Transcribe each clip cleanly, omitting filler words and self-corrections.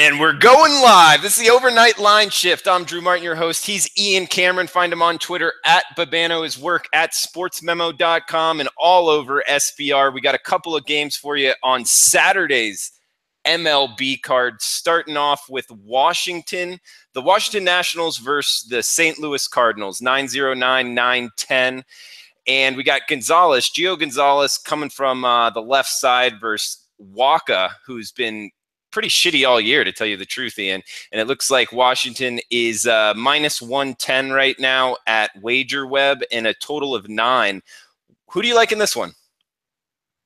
And we're going live. This is the Overnight Line Shift. I'm Drew Martin, your host. He's Ian Cameron. Find him on Twitter at Babano, his work at sportsmemo.com and all over SBR. We got a couple of games for you on Saturday's MLB card, starting off with Washington. The Washington Nationals versus the St. Louis Cardinals, 9-0, 9-10. And we got Gio Gonzalez coming from the left side versus Waka, who's been pretty shitty all year, to tell you the truth, Ian. And it looks like Washington is minus 110 right now at WagerWeb and a total of 9. Who do you like in this one?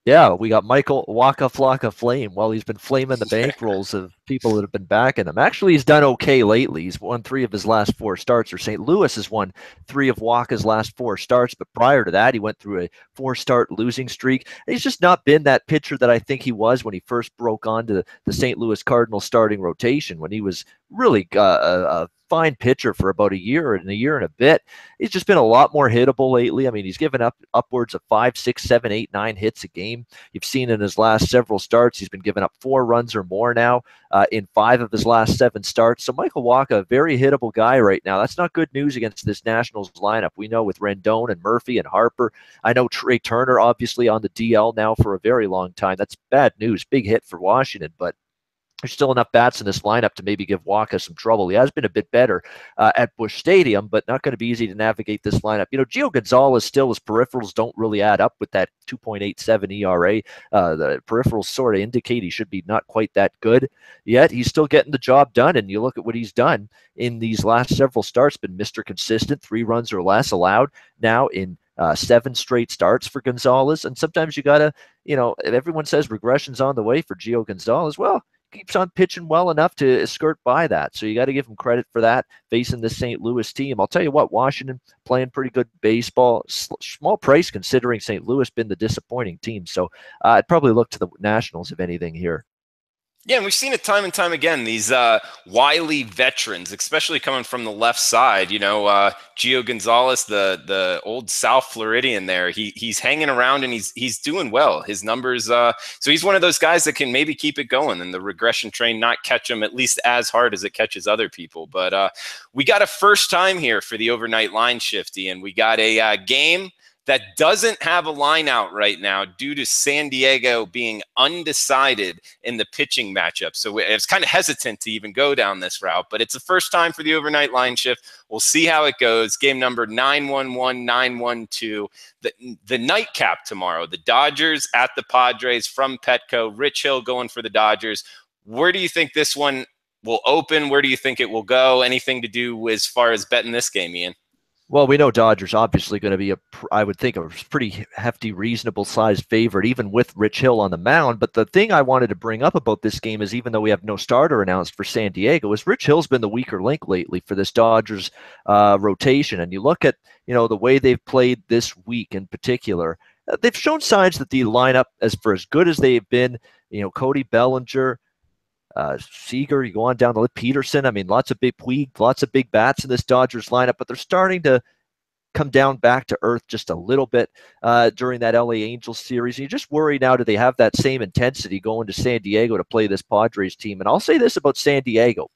Yeah, we got Michael Waka Flocka Flame. Well, he's been flaming the bankrolls of people that have been backing him. Actually, he's done okay lately. He's won 3 of his last 4 starts, or St. Louis has won 3 of Waka's last 4 starts. But prior to that, he went through a 4-start losing streak. And he's just not been that pitcher that I think he was when he first broke onto the St. Louis Cardinals starting rotation, when he was really a fine pitcher for about a year and a bit. He's just been a lot more hittable lately. I mean, he's given up upwards of 5, 6, 7, 8, 9 hits a game. You've seen in his last several starts, he's been giving up 4 runs or more now in 5 of his last 7 starts. So Michael Waka, a very hittable guy right now. That's not good news against this Nationals lineup. We know with Rendon and Murphy and Harper. I know Trey Turner, obviously, on the DL now for a very long time. That's bad news. Big hit for Washington, but there's still enough bats in this lineup to maybe give Waka some trouble. He has been a bit better at Busch Stadium, but not going to be easy to navigate this lineup. You know, Gio Gonzalez still, his peripherals don't really add up with that 2.87 ERA. The peripherals sort of indicate he should be not quite that good, yet he's still getting the job done. And you look at what he's done in these last several starts, been Mr. Consistent, 3 runs or less allowed now in 7 straight starts for Gonzalez. And sometimes you got to, you know, everyone says regression's on the way for Gio Gonzalez. Well, keeps on pitching well enough to skirt by that. So you got to give him credit for that, facing the St. Louis team. I'll tell you what, Washington playing pretty good baseball. Small price considering St. Louis been the disappointing team. So I'd probably look to the Nationals, if anything, here. Yeah, and we've seen it time and time again, these wily veterans, especially coming from the left side. You know, Gio Gonzalez, the old South Floridian there, he's hanging around and he's doing well. His numbers, so he's one of those guys that can maybe keep it going and the regression train not catch him at least as hard as it catches other people. But we got a first time here for the Overnight Line Shift, and we got a game that doesn't have a line out right now due to San Diego being undecided in the pitching matchup. So it's kind of hesitant to even go down this route, but it's the first time for the Overnight Line Shift. We'll see how it goes. Game number 911, 912. The nightcap tomorrow, the Dodgers at the Padres from Petco. Rich Hill going for the Dodgers. Where do you think this one will open? Where do you think it will go? Anything to do as far as betting this game, Ian? Well, we know Dodgers obviously going to be I would think, a pretty hefty, reasonable sized favorite, even with Rich Hill on the mound. But the thing I wanted to bring up about this game is, even though we have no starter announced for San Diego, is Rich Hill's been the weaker link lately for this Dodgers rotation. And you look at, you know, the way they've played this week in particular, they've shown signs that the lineup, as good as they've been, you know, Cody Bellinger, Seager, you go on down to Peterson. I mean, lots of big Puig, lots of big bats in this Dodgers lineup, but they're starting to come down back to earth just a little bit during that LA Angels series. And you just worry now, do they have that same intensity going to San Diego to play this Padres team? And I'll say this about San Diego.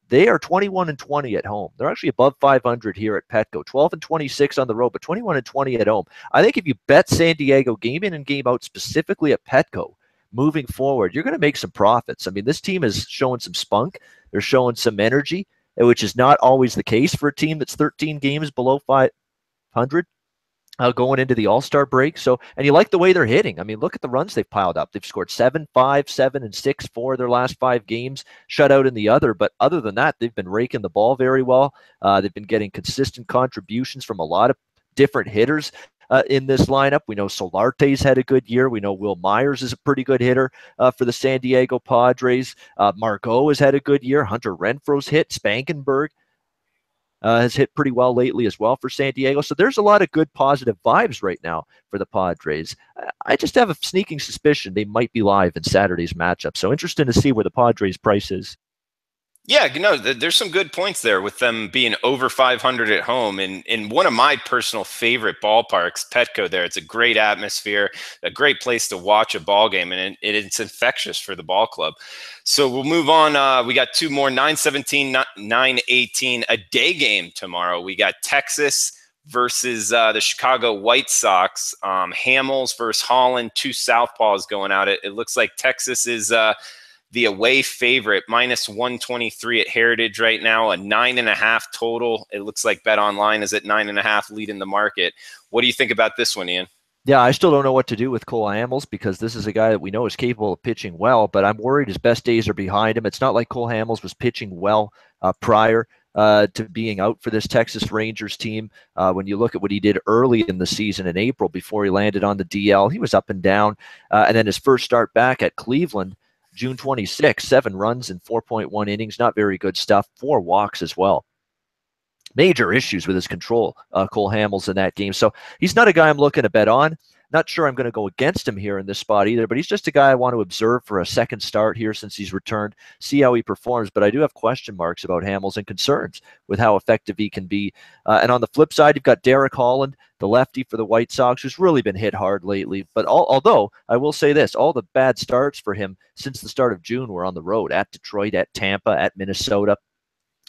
They are 21-20 at home. They're actually above 500 here at Petco, 12-26 on the road, but 21-20 at home. I think if you bet San Diego game in and game out, specifically at Petco, moving forward, you're going to make some profits. I mean, this team is showing some spunk. They're showing some energy, which is not always the case for a team that's 13 games below 500 going into the All-Star break. So, and you like the way they're hitting. I mean, look at the runs they've piled up. They've scored 7, 5, 7, and 6 for their last 5 games, shut out in the other. But other than that, they've been raking the ball very well. They've been getting consistent contributions from a lot of different hitters in this lineup. We know Solarte's had a good year. We know Will Myers is a pretty good hitter for the San Diego Padres. Margot has had a good year. Hunter Renfroe's hit. Spangenberg has hit pretty well lately as well for San Diego. So there's a lot of good positive vibes right now for the Padres. I just have a sneaking suspicion they might be live in Saturday's matchup. So interesting to see where the Padres price is. Yeah, no, there's some good points there with them being over 500 at home in one of my personal favorite ballparks, Petco. There, it's a great atmosphere, a great place to watch a ball game, and it's infectious for the ball club. So we'll move on. We got two more: 9:17, 9:18, a day game tomorrow. We got Texas versus the Chicago White Sox. Hamels versus Holland, two southpaws going at it. It looks like Texas is the away favorite, minus 123 at Heritage right now, a 9.5 total. It looks like Bet Online is at 9.5, leading the market. What do you think about this one, Ian? Yeah, I still don't know what to do with Cole Hamels because this is a guy that we know is capable of pitching well, but I'm worried his best days are behind him. It's not like Cole Hamels was pitching well prior to being out for this Texas Rangers team. When you look at what he did early in the season in April before he landed on the DL, he was up and down. And then his first start back at Cleveland, June 26, 7 runs in 4.1 innings, not very good stuff, 4 walks as well. Major issues with his control, Cole Hamels in that game. So he's not a guy I'm looking to bet on. Not sure I'm going to go against him here in this spot either, but he's just a guy I want to observe for a second start here since he's returned, see how he performs. But I do have question marks about Hamels and concerns with how effective he can be. And on the flip side, you've got Derek Holland, the lefty for the White Sox, who's really been hit hard lately. But although I will say this, all the bad starts for him since the start of June were on the road, at Detroit, at Tampa, at Minnesota.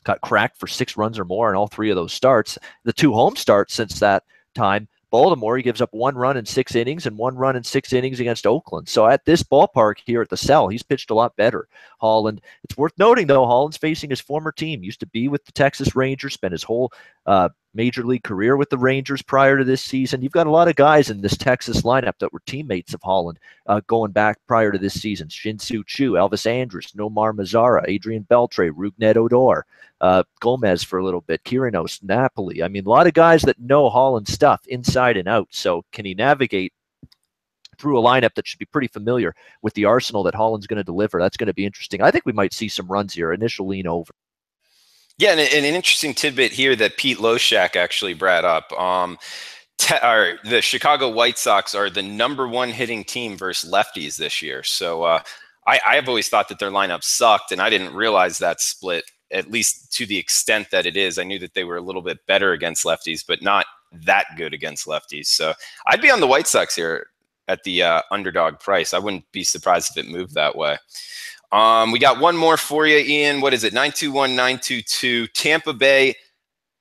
Got cracked for 6 runs or more in all 3 of those starts. The 2 home starts since that time, Baltimore, he gives up 1 run in 6 innings and 1 run in 6 innings against Oakland. So at this ballpark here at the Cell, he's pitched a lot better. Holland, it's worth noting, though, Holland's facing his former team. Used to be with the Texas Rangers, spent his whole major league career with the Rangers prior to this season. You've got a lot of guys in this Texas lineup that were teammates of Holland going back prior to this season. Shin-Soo Choo, Elvis Andrus, Nomar Mazara, Adrian Beltre, Rougned Odor, Gomez for a little bit, Kirinos, Napoli. I mean, a lot of guys that know Holland stuff inside and out. So can he navigate through a lineup that should be pretty familiar with the arsenal that Holland's going to deliver? That's going to be interesting. I think we might see some runs here. Initial lean over. Yeah, and an interesting tidbit here that Pete Loshak actually brought up. The Chicago White Sox are the #1 hitting team versus lefties this year. So I've always thought that their lineup sucked, and I didn't realize that split, at least to the extent that it is. I knew that they were a little bit better against lefties, but not that good against lefties. So I'd be on the White Sox here at the underdog price. I wouldn't be surprised if it moved that way. We got one more for you, Ian. What is it? 921, 922. Tampa Bay,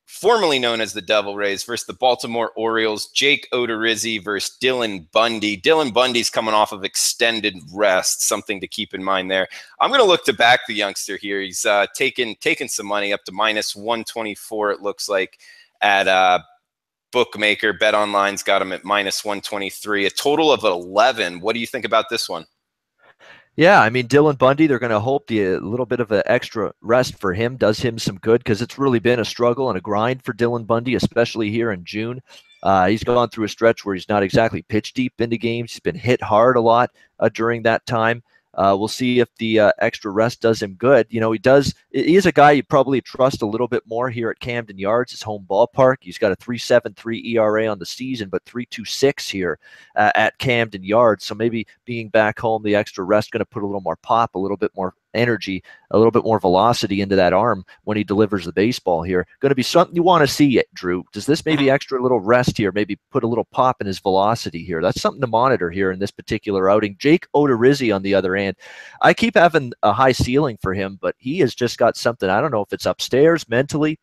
formerly known as the Devil Rays, versus the Baltimore Orioles. Jake Odorizzi versus Dylan Bundy. Dylan Bundy's coming off of extended rest, something to keep in mind there. I'm going to look to back the youngster here. He's taken some money up to minus 124, it looks like, at bookmaker. Bet Online's got him at minus 123, a total of 11. What do you think about this one? Yeah, I mean, Dylan Bundy, they're going to hope the little bit of an extra rest for him does him some good because it's really been a struggle and a grind for Dylan Bundy, especially here in June. He's gone through a stretch where he's not exactly pitch deep into games. He's been hit hard a lot during that time. We'll see if the extra rest does him good. You know, he is a guy you probably trust a little bit more here at Camden Yards, his home ballpark. He's got a 3.73 ERA on the season, but 3.26 here at Camden Yards. So maybe being back home, the extra rest going to put a little more pop, a little bit more energy, a little bit more velocity into that arm when he delivers the baseball here. Going to be something you want to see, Drew. Does this maybe extra little rest here maybe put a little pop in his velocity here? That's something to monitor here in this particular outing. Jake Odorizzi, on the other hand, I keep having a high ceiling for him, but he has just got something. I don't know if it's upstairs mentally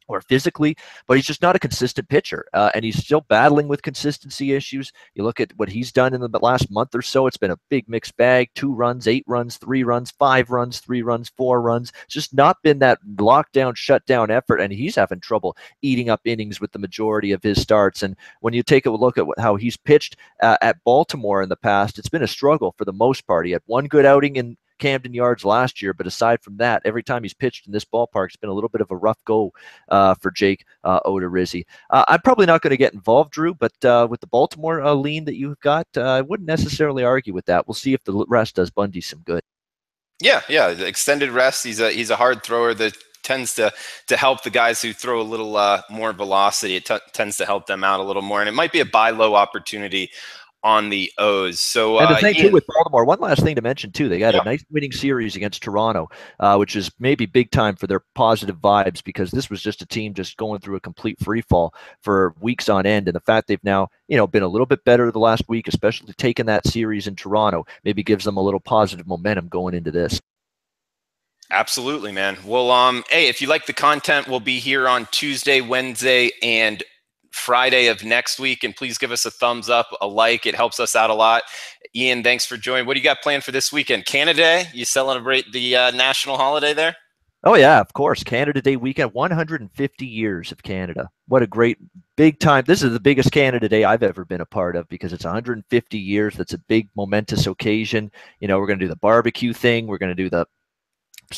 or physically, but he's just not a consistent pitcher, and he's still battling with consistency issues. You look at what he's done in the last month or so, it's been a big mixed bag: 2 runs, 8 runs, 3 runs, 5 runs, 3 runs, 4 runs. It's just not been that lockdown, shutdown effort, and he's having trouble eating up innings with the majority of his starts. And when you take a look at how he's pitched at Baltimore in the past, it's been a struggle for the most part. He had one good outing in Camden Yards last year, but aside from that, every time he's pitched in this ballpark, it's been a little bit of a rough go for Jake Odorizzi. I'm probably not going to get involved, Drew, but with the Baltimore lean that you've got, I wouldn't necessarily argue with that. We'll see if the rest does Bundy some good. Yeah, the extended rest. He's a hard thrower that tends to help the guys who throw a little more velocity. It tends to help them out a little more, and it might be a buy low opportunity on the O's. So, And the thing too Ian. with Baltimore, one last thing to mention too, they got a Yeah. nice winning series against Toronto, which is maybe big time for their positive vibes because this was just a team just going through a complete free fall for weeks on end. And the fact they've now, been a little bit better the last week, especially taking that series in Toronto, maybe gives them a little positive momentum going into this. Absolutely, man. Well, hey, if you like the content, we'll be here on Tuesday, Wednesday, and Friday of next week. And please give us a thumbs up, a like. It helps us out a lot. Ian, thanks for joining. What do you got planned for this weekend? Canada Day? You celebrate the national holiday there? Oh yeah, of course. Canada Day weekend, 150 years of Canada. What a great big time. This is the biggest Canada Day I've ever been a part of because it's 150 years. That's a big momentous occasion. We're going to do the barbecue thing. We're going to do the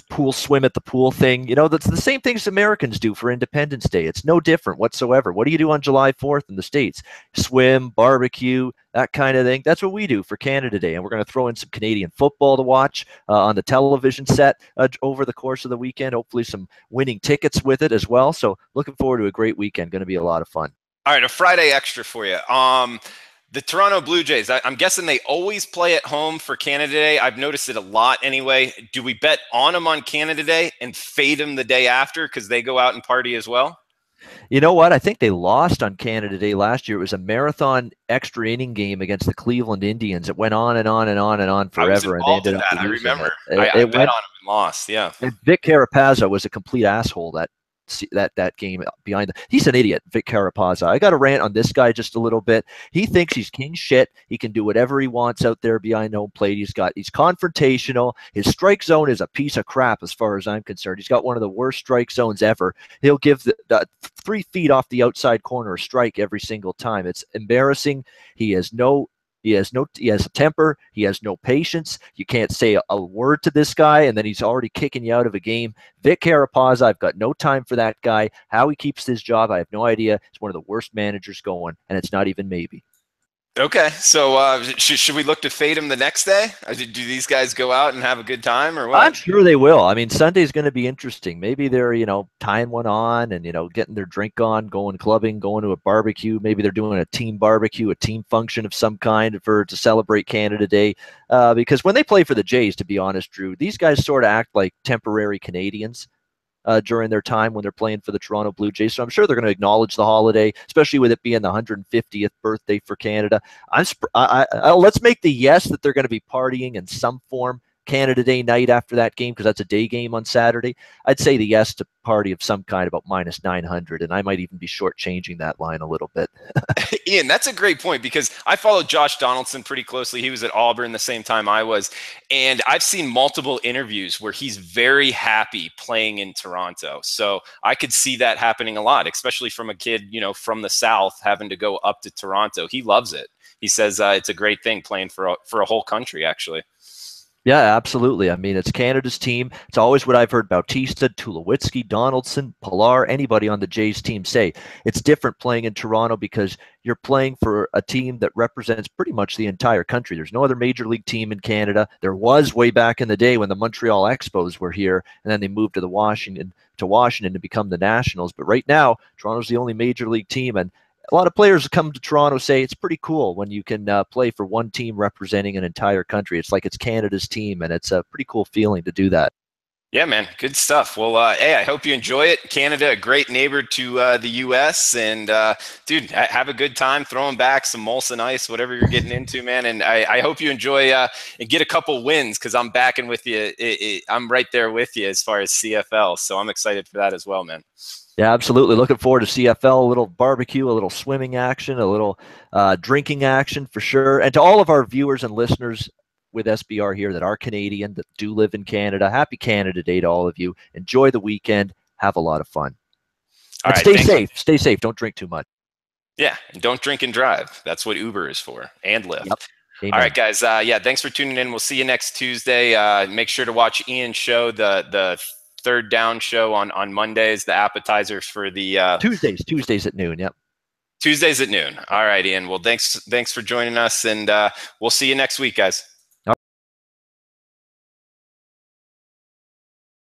pool swim at the pool thing. That's the same things Americans do for Independence Day. It's no different whatsoever. What do you do on July 4th in the States? Swim, barbecue, that kind of thing. That's what we do for Canada Day. And we're going to throw in some Canadian football to watch on the television set over the course of the weekend. Hopefully some winning tickets with it as well. So looking forward to a great weekend. Going to be a lot of fun. All right, a Friday extra for you. The Toronto Blue Jays, I'm guessing they always play at home for Canada Day. I've noticed it a lot anyway. Do we bet on them on Canada Day and fade them the day after because they go out and party as well? You know what? I think they lost on Canada Day last year. It was a marathon extra inning game against the Cleveland Indians. It went on and on and on and on forever, and they ended up losing. I remember. It, I it bet on went, them and lost. Yeah. and Vic Carapazza was a complete asshole that game behind he's an idiot, Vic Carapazza. I got to rant on this guy just a little bit. He thinks he's king shit. He can do whatever he wants out there behind home plate. He's confrontational. His strike zone is a piece of crap as far as I'm concerned. He's got one of the worst strike zones ever. He'll give the 3 feet off the outside corner a strike every single time. It's embarrassing. He has a temper. He has no patience. You can't say a word to this guy, and then he's already kicking you out of a game. Vic Carapazza, I've got no time for that guy. How he keeps his job, I have no idea. He's one of the worst managers going, and it's not even maybe. Okay, so should we look to fade them the next day? Do these guys go out and have a good time or what? I'm sure they will. I mean, Sunday's going to be interesting. Maybe they're, tying one on and, getting their drink on, going clubbing, going to a barbecue. Maybe they're doing a team barbecue, a team function of some kind to celebrate Canada Day. Because when they play for the Jays, to be honest, Drew, these guys sort of act like temporary Canadians. During their time when they're playing for the Toronto Blue Jays. So I'm sure they're going to acknowledge the holiday, especially with it being the 150th birthday for Canada. Let's make the yes that they're going to be partying in some form Canada Day night after that game because that's a day game on Saturday. I'd say the yes to party of some kind about minus 900, and I might even be shortchanging that line a little bit. Ian, that's a great point because I followed Josh Donaldson pretty closely. He was at Auburn the same time I was, and I've seen multiple interviews where he's very happy playing in Toronto. So I could see that happening a lot, especially from a kid, from the South having to go up to Toronto. He loves it. He says it's a great thing playing for a whole country, actually. Yeah, absolutely. I mean, it's Canada's team. It's always what I've heard Bautista, Tulowitzki, Donaldson, Pilar, anybody on the Jays team say. It's different playing in Toronto because you're playing for a team that represents pretty much the entire country. There's no other major league team in Canada. There was way back in the day when the Montreal Expos were here, and then they moved to Washington to become the Nationals. But right now, Toronto's the only major league team, and a lot of players come to Toronto say it's pretty cool when you can play for one team representing an entire country. It's like it's Canada's team, and it's a pretty cool feeling to do that. Yeah, man, good stuff. Well, hey, I hope you enjoy it. Canada, a great neighbor to the U.S. And, dude, have a good time throwing back some Molson Ice, whatever you're getting into, man. And I hope you enjoy and get a couple wins because I'm backing with you. I'm right there with you as far as CFL. So I'm excited for that as well, man. Yeah, absolutely. Looking forward to CFL, a little barbecue, a little swimming action, a little drinking action for sure. And to all of our viewers and listeners with SBR here that are Canadian, that do live in Canada, happy Canada Day to all of you. Enjoy the weekend. Have a lot of fun. And stay safe. Stay safe. Don't drink too much. Yeah, and don't drink and drive. That's what Uber is for, and Lyft. Yep. Amen. All right, guys. Yeah, thanks for tuning in. We'll see you next Tuesday. Make sure to watch Ian's show, the Third Down show on Mondays, the appetizers for the Tuesdays at noon. Yep. Tuesdays at noon. All right, Ian. Well, thanks for joining us, and we'll see you next week, guys.